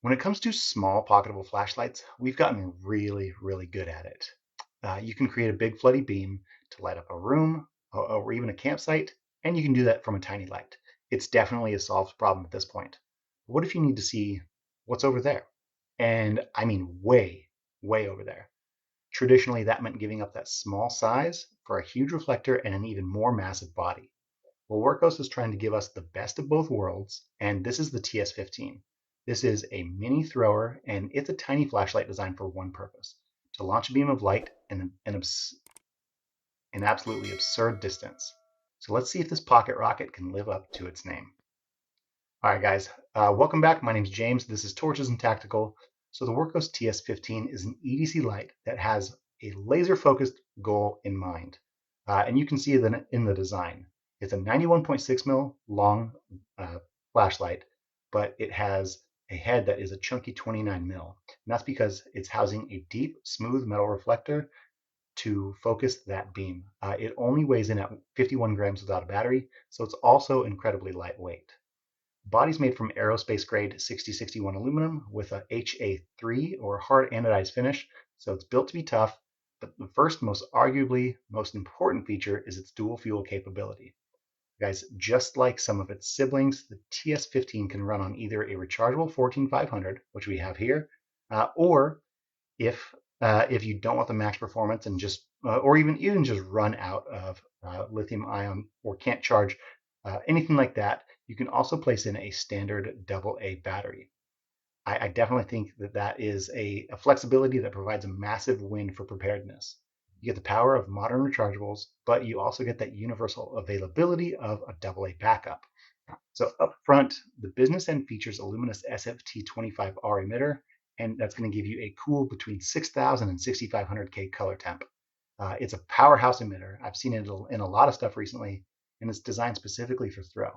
When it comes to small pocketable flashlights, we've gotten really, really good at it. You can create a big floody beam to light up a room or even a campsite, and you can do that from a tiny light. It's definitely a solved problem at this point. What if you need to see what's over there? And I mean way, way over there. Traditionally, that meant giving up that small size for a huge reflector and an even more massive body. Well, Wurkkos is trying to give us the best of both worlds, and this is the TS15. This is a mini thrower, and it's a tiny flashlight designed for one purpose: to launch a beam of light in an absolutely absurd distance. So let's see if this pocket rocket can live up to its name. All right, guys, welcome back. My name is James. This is Torches and Tactical. So the Wurkkos TS15 is an EDC light that has a laser-focused goal in mind. And you can see it in the design. It's a 91.6 mil long flashlight, but it has a head that is a chunky 29 mil. And that's because it's housing a deep, smooth metal reflector to focus that beam. It only weighs in at 51 grams without a battery, so it's also incredibly lightweight. Body's made from aerospace grade 6061 aluminum with a HA3 or hard anodized finish, so it's built to be tough. But the first, arguably most important feature is its dual fuel capability. Guys, just like some of its siblings, the TS15 can run on either a rechargeable 14500, which we have here, or if you don't want the max performance and just or even just run out of lithium ion or can't charge anything like that, you can also place in a standard AA battery. I definitely think that is a flexibility that provides a massive win for preparedness. You get the power of modern rechargeables, but you also get that universal availability of a AA backup. So up front, the business end features a luminous SFT25R emitter, and that's going to give you a cool between 6,000 and 6,500K color temp. It's a powerhouse emitter. I've seen it in a lot of stuff recently, and it's designed specifically for throw.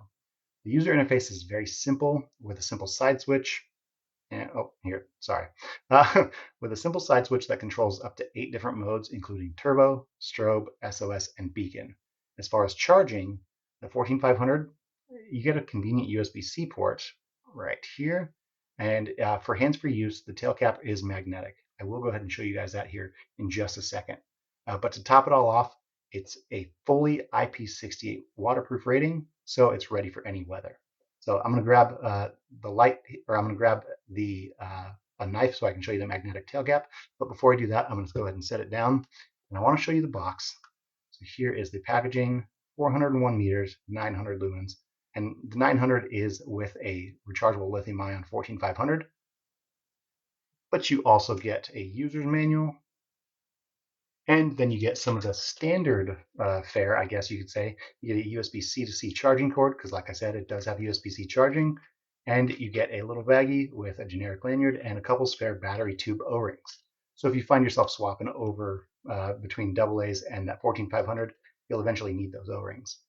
The user interface is very simple with a simple side switch. And, oh, here, sorry. With a simple side switch that controls up to 8 different modes, including turbo, strobe, SOS, and beacon. As far as charging, the 14500, you get a convenient USB-C port right here. And for hands-free use, the tail cap is magnetic. I will go ahead and show you guys that here in just a second. But to top it all off, it's a fully IP68 waterproof rating, so it's ready for any weather. So I'm going to grab the light, or I'm going to grab the a knife so I can show you the magnetic tail gap. But before I do that, I'm going to go ahead and set it down. And I want to show you the box. So here is the packaging, 401 meters, 900 lumens. And the 900 is with a rechargeable lithium ion 14500. But you also get a user's manual. And then you get some of the standard fare, I guess you could say. You get a USB-C to C charging cord, because like I said, it does have USB-C charging. And you get a little baggie with a generic lanyard and a couple spare battery tube O-rings. So if you find yourself swapping over between AA's and that 14500, you'll eventually need those O-rings.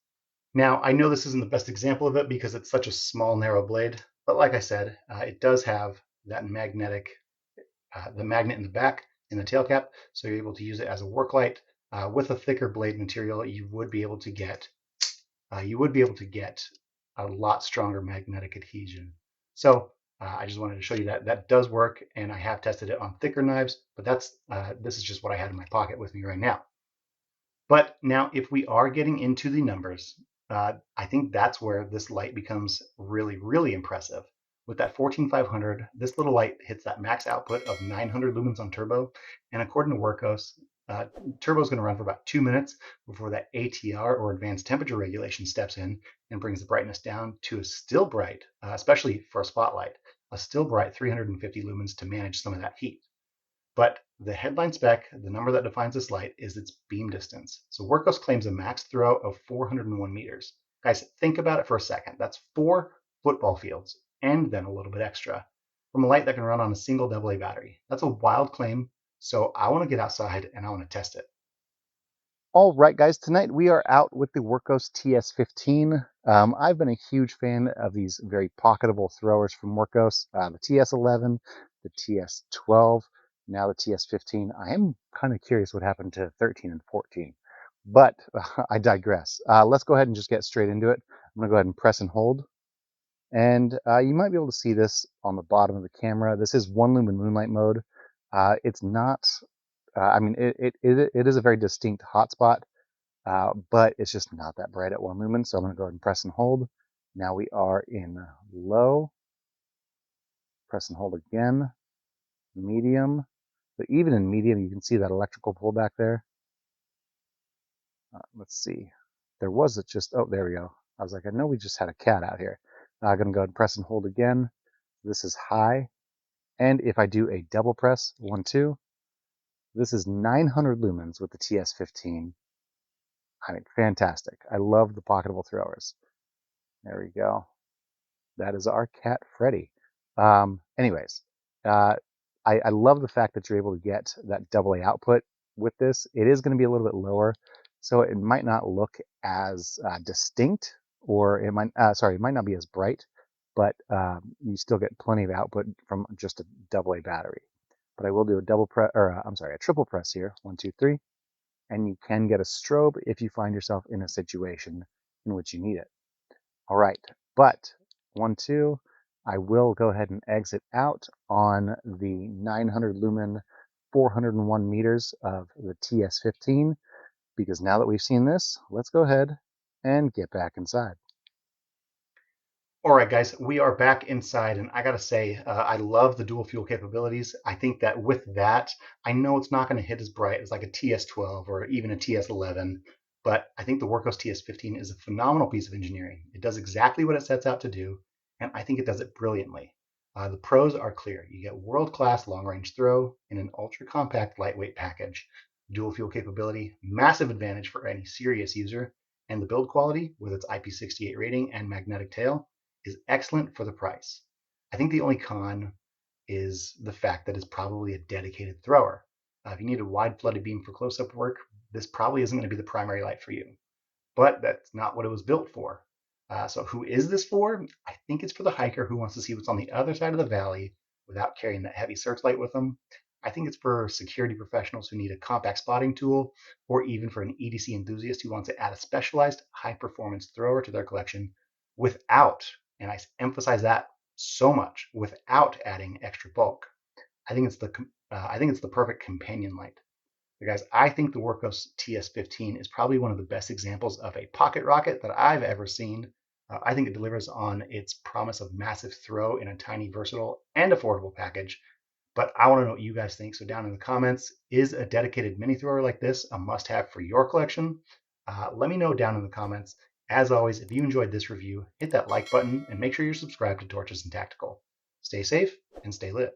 Now, I know this isn't the best example of it because it's such a small, narrow blade, but like I said, it does have that the magnet in the back in the tail cap, so you're able to use it as a work light. With a thicker blade material, you would be able to get a lot stronger magnetic adhesion. So I just wanted to show you that that does work, and I have tested it on thicker knives, but this is just what I had in my pocket with me right now. But now, if we are getting into the numbers, I think that's where this light becomes really, really impressive. With that 14500, this little light hits that max output of 900 lumens on turbo. And according to Wurkkos, turbo is going to run for about 2 minutes before that ATR or advanced temperature regulation steps in and brings the brightness down to a still bright, especially for a spotlight, a still bright 350 lumens to manage some of that heat. But the headline spec, the number that defines this light, is its beam distance. So Wurkkos claims a max throw of 401 meters. Guys, think about it for a second. That's 4 football fields and then a little bit extra from a light that can run on a single AA battery. That's a wild claim, so I want to get outside and I want to test it. All right, guys, tonight we are out with the Wurkkos TS15. I've been a huge fan of these very pocketable throwers from Wurkkos, the TS11, the TS12, now the TS15. I am kind of curious what happened to 13 and 14, but I digress. Let's go ahead and just get straight into it. I'm going to go ahead and press and hold. And you might be able to see this on the bottom of the camera. This is 1 lumen moonlight mode. It's not, I mean, it is a very distinct hotspot, but it's just not that bright at 1 lumen. So I'm going to go ahead and press and hold. Now we are in low, press and hold again, medium. But even in medium, you can see that electrical pull back there. Let's see. There was it just, oh, there we go. I was like, I know we just had a cat out here. I'm going to go ahead and press and hold again. This is high. And if I do a double press, 1, 2, this is 900 lumens with the TS15. I mean, fantastic. I love the pocketable throwers. There we go. That is our cat, Freddy. Anyways, uh, I love the fact that you're able to get that AA output with this. It is going to be a little bit lower, so it might not look as distinct, or it might, sorry, it might not be as bright, but you still get plenty of output from just a AA battery. But I will do a double press, or I'm sorry, a triple press here. 1, 2, 3, and you can get a strobe if you find yourself in a situation in which you need it. All right, but 1, 2, I will go ahead and exit out on the 900 lumen, 401 meters of the TS15, because now that we've seen this, let's go ahead and get back inside. All right, guys, we are back inside, and I gotta say, I love the dual fuel capabilities. I think that with that, I know it's not going to hit as bright as like a TS12 or even a TS11, but I think the Wurkkos TS15 is a phenomenal piece of engineering. It does exactly what it sets out to do, and I think it does it brilliantly. The pros are clear. You get world-class long-range throw in an ultra-compact, lightweight package. Dual fuel capability, massive advantage for any serious user, and the build quality with its IP68 rating and magnetic tail is excellent for the price. I think the only con is the fact that it's probably a dedicated thrower. If you need a wide flooded beam for close-up work, this probably isn't going to be the primary light for you. But that's not what it was built for. So who is this for? I think it's for the hiker who wants to see what's on the other side of the valley without carrying that heavy searchlight with them. I think it's for security professionals who need a compact spotting tool, or even for an EDC enthusiast who wants to add a specialized high performance thrower to their collection without, and I emphasize that so much, without adding extra bulk. I think it's the perfect companion light. But guys, I think the Wurkkos TS15 is probably one of the best examples of a pocket rocket that I've ever seen. I think it delivers on its promise of massive throw in a tiny, versatile, and affordable package. But I want to know what you guys think. So down in the comments, is a dedicated mini thrower like this a must-have for your collection? Let me know down in the comments. As always, if you enjoyed this review, hit that like button and make sure you're subscribed to Torches and Tactical. Stay safe and stay lit.